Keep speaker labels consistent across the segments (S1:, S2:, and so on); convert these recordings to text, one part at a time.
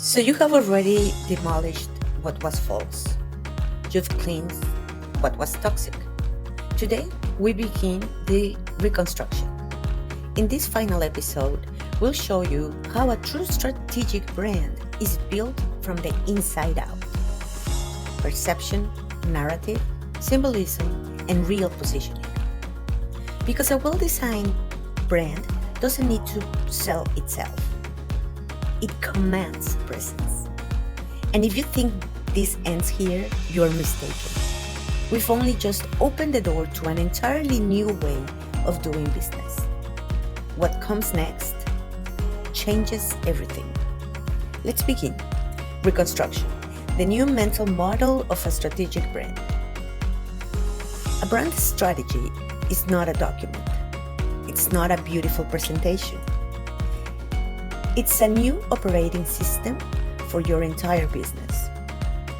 S1: So you have already demolished what was false. You've cleansed what was toxic. Today, we begin the reconstruction. In this final episode, we'll show you how a true strategic brand is built from the inside out. Perception, narrative, symbolism, and real positioning. Because a well-designed brand doesn't need to sell itself. It commands presence. And if you think this ends here, you're mistaken. We've only just opened the door to an entirely new way of doing business. What comes next changes everything. Let's begin. Reconstruction, the new mental model of a strategic brand. A brand strategy is not a document. It's not a beautiful presentation. It's a new operating system for your entire business.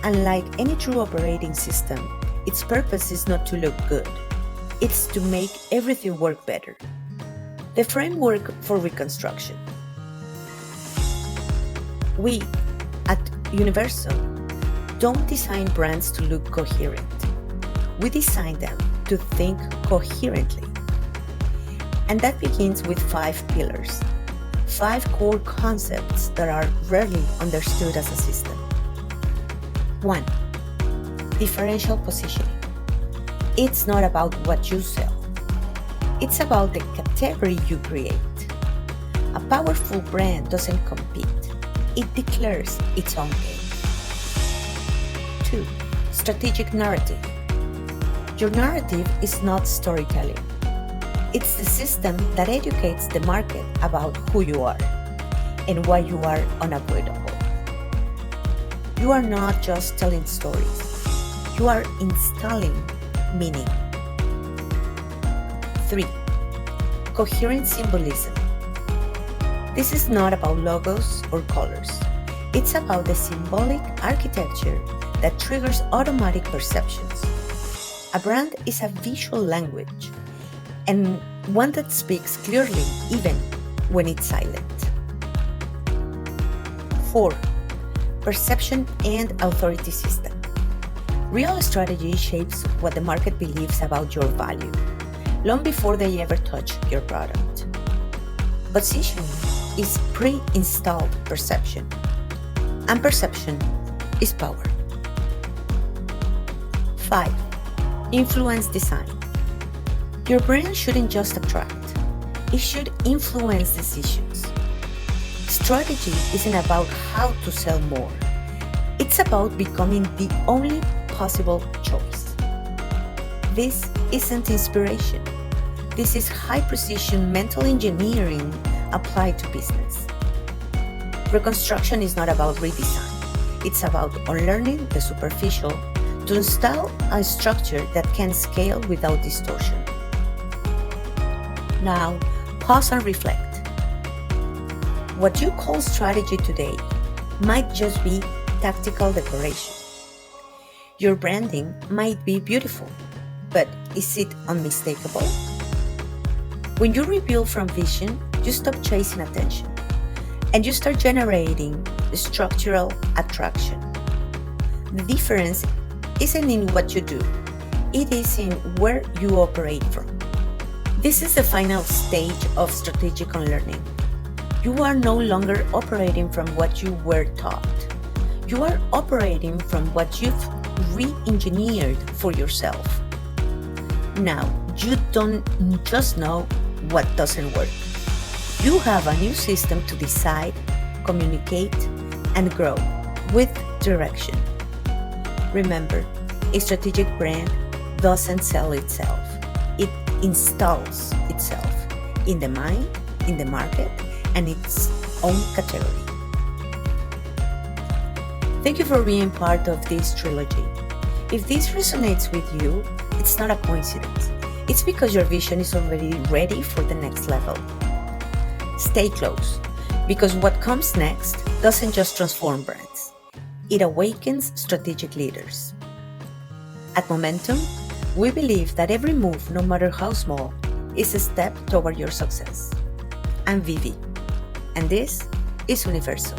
S1: Unlike any true operating system, its purpose is not to look good. It's to make everything work better. The framework for reconstruction. We, at Universo, don't design brands to look coherent. We design them to think coherently. And that begins with 5 pillars. 5 core concepts that are rarely understood as a system. 1. Differential positioning. It's not about what you sell. It's about the category you create. A powerful brand doesn't compete. It declares its own game. 2. Strategic narrative. Your narrative is not storytelling. It's the system that educates the market about who you are and why you are unavoidable. You are not just telling stories. You are installing meaning. 3. Coherent symbolism. This is not about logos or colors. It's about the symbolic architecture that triggers automatic perceptions. A brand is a visual language, and one that speaks clearly even when it's silent. 4. Perception and authority system. Real strategy shapes what the market believes about your value, long before they ever touch your product. Positioning is pre-installed perception, and perception is power. 5. Influence design. Your brand shouldn't just attract, it should influence decisions. Strategy isn't about how to sell more. It's about becoming the only possible choice. This isn't inspiration. This is high-precision mental engineering applied to business. Reconstruction is not about redesign. It's about unlearning the superficial to install a structure that can scale without distortion. Now, pause and reflect. What you call strategy today might just be tactical decoration. Your branding might be beautiful, but is it unmistakable? When you rebuild from vision, you stop chasing attention, and you start generating structural attraction. The difference isn't in what you do, it is in where you operate from. This is the final stage of strategic unlearning. You are no longer operating from what you were taught. You are operating from what you've re-engineered for yourself. Now, you don't just know what doesn't work. You have a new system to decide, communicate, and grow with direction. Remember, a strategic brand doesn't sell itself. It installs itself in the mind, in the market, and its own category. Thank you for being part of this trilogy. If this resonates with you, it's not a coincidence. It's because your vision is already ready for the next level. Stay close, because what comes next doesn't just transform brands. It awakens strategic leaders. At Momentum, we believe that every move, no matter how small, is a step toward your success. I'm Vivi, and this is Universo.